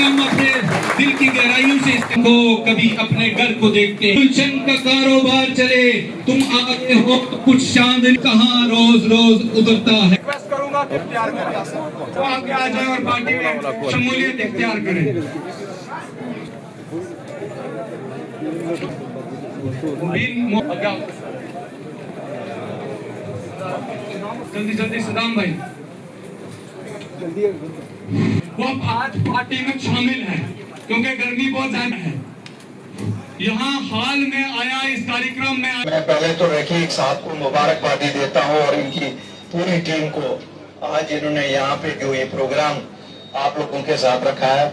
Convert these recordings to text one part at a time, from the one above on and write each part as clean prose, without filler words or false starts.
हम अपने दिल की गहराइयों से इसको कभी अपने घर को देखते हैं। गुलशन का कारोबार चले, तुम आगे हो कुछ चांद कहाँ रोज रोज उतरता है। रिक्वेस्ट करूंगा कि इख्तियार करें, तो आगे आ जाए और पार्टी में शमूलियत इख्तियार करें। जल्दी जल्दी सदाम भाई, वो अब आज पार्टी में शामिल है क्योंकि गर्मी बहुत ज्यादा है। यहाँ हाल में आया इस कार्यक्रम में मैं पहले तो रकीब साहब को मुबारकबादी देता हूँ और इनकी पूरी टीम को। आज इन्होंने यहाँ पे जो ये प्रोग्राम आप लोगों के साथ रखा है,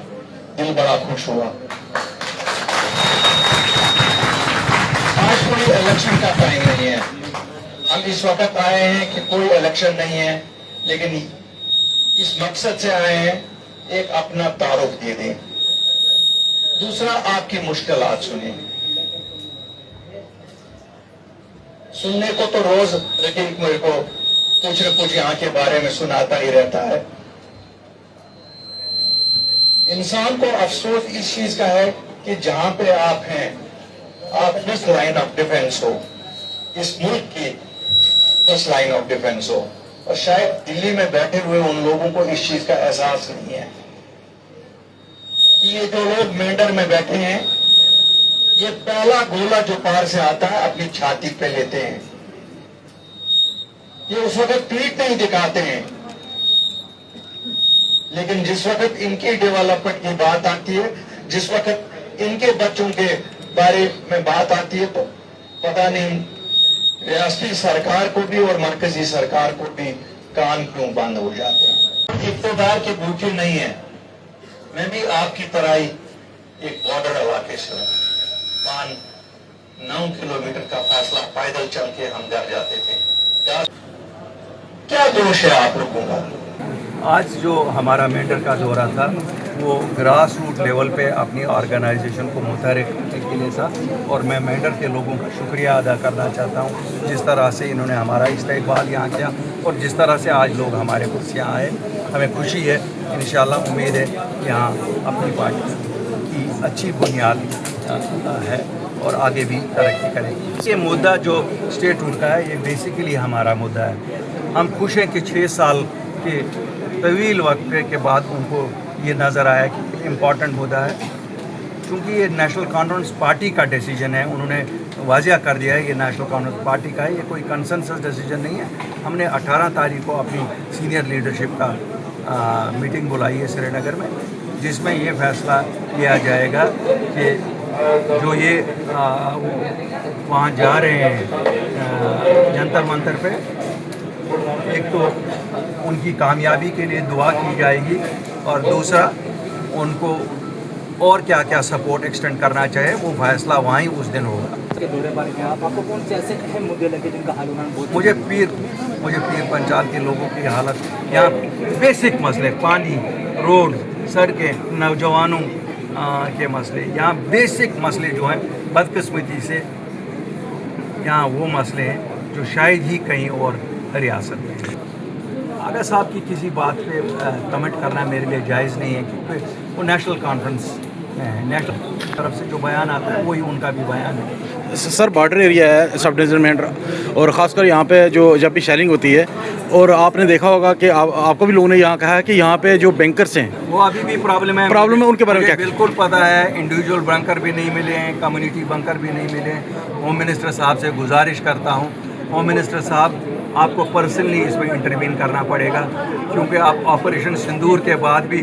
दिल बड़ा खुश हुआ। आज कोई इलेक्शन का टाइम नहीं है, हम इस वक्त आए हैं कि कोई इलेक्शन नहीं है, लेकिन इस मकसद से आए हैं एक अपना तारुफ दे दें, दूसरा आपकी मुश्किलात सुने। सुनने को तो रोज रकीब मेरे को कुछ न कुछ यहाँ के बारे में सुनाता ही रहता है। इंसान को अफसोस इस चीज का है कि जहां पे आप हैं, आप फर्स्ट लाइन ऑफ डिफेंस हो, इस मुल्क की फर्स्ट लाइन ऑफ डिफेंस हो, और शायद दिल्ली में बैठे हुए उन लोगों को इस चीज का एहसास नहीं है कि ये जो लोग मेंढर में बैठे हैं, ये पहला गोला जो पार से आता है अपनी छाती पे लेते हैं। ये उस वक्त पीठ नहीं दिखाते हैं, लेकिन जिस वक्त इनकी डेवलपमेंट की बात आती है, जिस वक्त इनके बच्चों के बारे में बात आती है, तो पता नहीं रियासती सरकार को भी और मरकजी सरकार को भी कान क्यों बंद हो जाते हैं। इक़्तिदार के भूखे नहीं है। मैं भी आपकी तरह ही एक बॉर्डर इलाके से हूं। 9 किलोमीटर का फासला पैदल चल के हम घर जाते थे। क्या दोष है आप लोगों का? आज जो हमारा मेंढर का दौरा था वो ग्रास रूट लेवल पे अपनी ऑर्गेनाइजेशन को मुतहरिक करने के लिए था, और मैं मेंढर के लोगों का शुक्रिया अदा करना चाहता हूँ जिस तरह से इन्होंने हमारा इस्तेक़बाल यहाँ किया और जिस तरह से आज लोग हमारे पास यहाँ आए। हमें खुशी है, इंशाल्लाह उम्मीद है यहाँ अपनी पार्टी की अच्छी बुनियाद है और आगे भी तरक्की करेगी। ये मुद्दा जो स्टेटहुड का है, ये बेसिकली हमारा मुद्दा है। हम खुश हैं कि 6 साल के तवील वक्त के बाद उनको ये नज़र आया कि इम्पॉर्टेंट मुद्दा है, क्योंकि ये नेशनल कॉन्फ्रेंस पार्टी का डिसीजन है। उन्होंने वाजिया कर दिया है ये नेशनल कॉन्फ्रेंस पार्टी का है, ये कोई कंसेंसस डिसीजन नहीं है। हमने 18 तारीख को अपनी सीनियर लीडरशिप का मीटिंग बुलाई है श्रीनगर में, जिसमें ये फैसला लिया जाएगा कि जो ये वहाँ जा रहे हैं जंतर मंतर पे, एक तो उनकी कामयाबी के लिए दुआ की जाएगी और दूसरा उनको और क्या क्या सपोर्ट एक्सटेंड करना चाहे वो फैसला वहीं उस दिन होगा। आपको कौन से ऐसे अहम मुद्दे लगे जिनका हल होना? मुझे पीर पंचाल के लोगों की हालत, यहाँ बेसिक मसले, पानी, रोड, सड़कें, नौजवानों के मसले, यहाँ बेसिक मसले जो हैं, बदकिस्मती से यहाँ वो मसले हैं जो शायद ही कहीं और रियासत में। आगा साहब की किसी बात पे कमेंट करना मेरे लिए जायज़ नहीं है, क्योंकि वो नेशनल कॉन्फ्रेंस में है, नेशनल तरफ से जो बयान आता है वही उनका भी बयान है। सर बॉर्डर एरिया है सब डिवीज़न मेंढर, और ख़ासकर यहाँ पे जो जब भी शेयरिंग होती है, और आपने देखा होगा कि आपको भी लोगों ने यहाँ कहा है कि यहाँ पे जो बैंकर्स हैं वो अभी भी प्रॉब्लम है उनके बारे में क्या? बिल्कुल पता है, इंडिविजुअल बैंकर भी नहीं मिले हैं, कम्युनिटी बैंकर भी नहीं मिले हैं। होम मिनिस्टर साहब से गुजारिश करता हूँ, होम मिनिस्टर साहब आपको पर्सनली इसमें इंटरवीन करना पड़ेगा, क्योंकि आप ऑपरेशन सिंदूर के बाद भी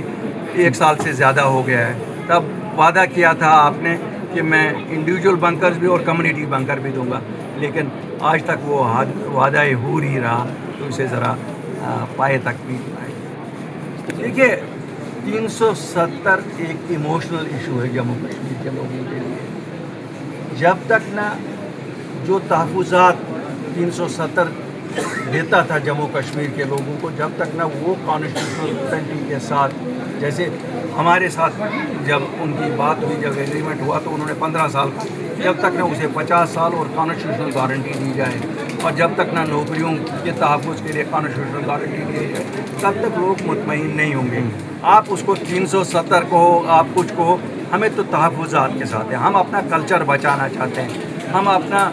1 साल से ज़्यादा हो गया है। तब वादा किया था आपने कि मैं इंडिविजुअल बैंकर्स भी और कम्युनिटी बैंकर भी दूंगा, लेकिन आज तक वो वादा हूर ही रहा, तो इसे ज़रा पाए तक भी आए। देखिए 370 एक इमोशनल इशू है जम्मू कश्मीर के लोगों के लिए। जब तक ना जो तहफ़्फ़ुज़ात 370 देता था जम्मू कश्मीर के लोगों को, जब तक ना वो कॉन्स्टिट्यूशनल गारंटी के साथ, जैसे हमारे साथ जब उनकी बात हुई, जब एग्रीमेंट हुआ तो उन्होंने 15 साल, जब तक ना उसे 50 साल और कॉन्स्टिट्यूशनल गारंटी दी जाए और जब तक ना नौकरियों के तहफ़्फ़ुज़ के लिए कॉन्स्टिट्यूशनल गारंटी दी है तब तक लोग मुतमईन नहीं होंगे। आप उसको 370 को आप कुछ को, हमें तो तहफ़्फ़ुज़ात के साथ है। हम अपना कल्चर बचाना चाहते हैं, हम अपना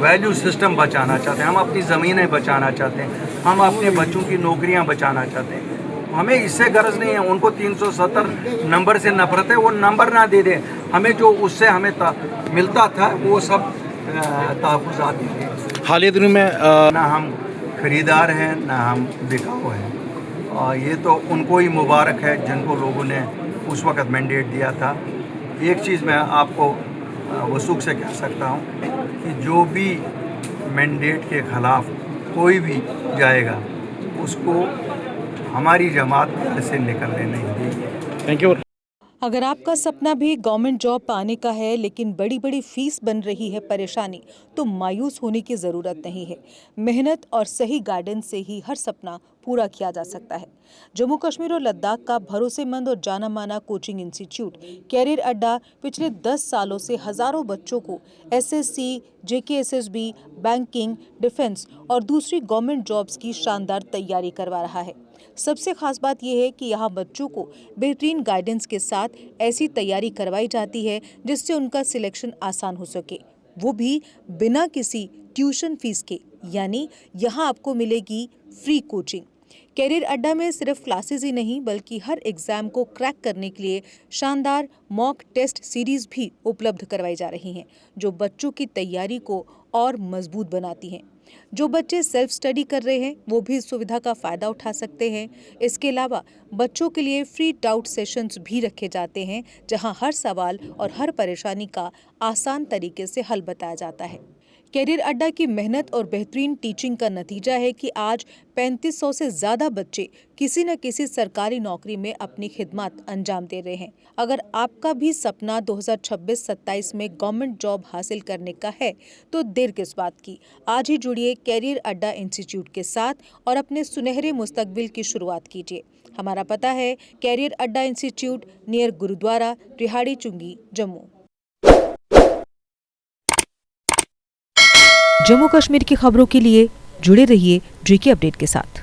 वैल्यू सिस्टम बचाना चाहते हैं, हम अपनी ज़मीनें बचाना चाहते हैं, हम अपने बच्चों की नौकरियां बचाना चाहते हैं। हमें इससे गर्ज नहीं है। उनको 370 नंबर से नफरत है, वो नंबर ना दे दे, हमें जो उससे हमें मिलता था वो सब तहफ़्फ़ुज़ात दीजिए। हालिया दिनों में ना हम ख़रीदार हैं ना हम बिकाऊ हैं, और ये तो उनको ही मुबारक है जिनको लोगों ने उस वक़्त मैंडेट दिया था। एक चीज़ मैं आपको वसूख से कह सकता हूँ कि जो भी मैंडेट के ख़िलाफ़ कोई भी जाएगा उसको हमारी जमात से निकलने नहीं देगी। Thank you. अगर आपका सपना भी गवर्नमेंट जॉब पाने का है लेकिन बड़ी बड़ी फीस बन रही है परेशानी, तो मायूस होने की ज़रूरत नहीं है। मेहनत और सही गाइडेंस से ही हर सपना पूरा किया जा सकता है। जम्मू कश्मीर और लद्दाख का भरोसेमंद और जाना माना कोचिंग इंस्टीट्यूट कैरियर अड्डा पिछले 10 सालों से हज़ारों बच्चों को SSC, JKSSB, बैंकिंग, डिफेंस और दूसरी गवर्नमेंट जॉब्स की शानदार तैयारी करवा रहा है। सबसे खास बात यह है कि यहाँ बच्चों को बेहतरीन गाइडेंस के साथ ऐसी तैयारी करवाई जाती है जिससे उनका सिलेक्शन आसान हो सके, वो भी बिना किसी ट्यूशन फीस के। यानी यहाँ आपको मिलेगी फ्री कोचिंग। कैरियर अड्डा में सिर्फ क्लासेस ही नहीं बल्कि हर एग्जाम को क्रैक करने के लिए शानदार मॉक टेस्ट सीरीज भी उपलब्ध करवाई जा रही हैं, जो बच्चों की तैयारी को और मजबूत बनाती हैं। जो बच्चे सेल्फ स्टडी कर रहे हैं वो भी इस सुविधा का फ़ायदा उठा सकते हैं। इसके अलावा बच्चों के लिए फ्री डाउट सेशंस भी रखे जाते हैं, जहां हर सवाल और हर परेशानी का आसान तरीके से हल बताया जाता है। कैरियर अड्डा की मेहनत और बेहतरीन टीचिंग का नतीजा है कि आज 3500 से ज़्यादा बच्चे किसी न किसी सरकारी नौकरी में अपनी खिदमत अंजाम दे रहे हैं। अगर आपका भी सपना 2026-27 में गवर्नमेंट जॉब हासिल करने का है तो देर किस बात की। आज ही जुड़िए कैरियर अड्डा इंस्टीट्यूट के साथ और अपने सुनहरे मुस्तकबिल की शुरुआत कीजिए। हमारा पता है कैरियर अड्डा इंस्टीट्यूट, नियर गुरुद्वारा, रिहाड़ी चुंगी, जम्मू। जम्मू कश्मीर की खबरों के लिए जुड़े रहिए JK अपडेट के साथ।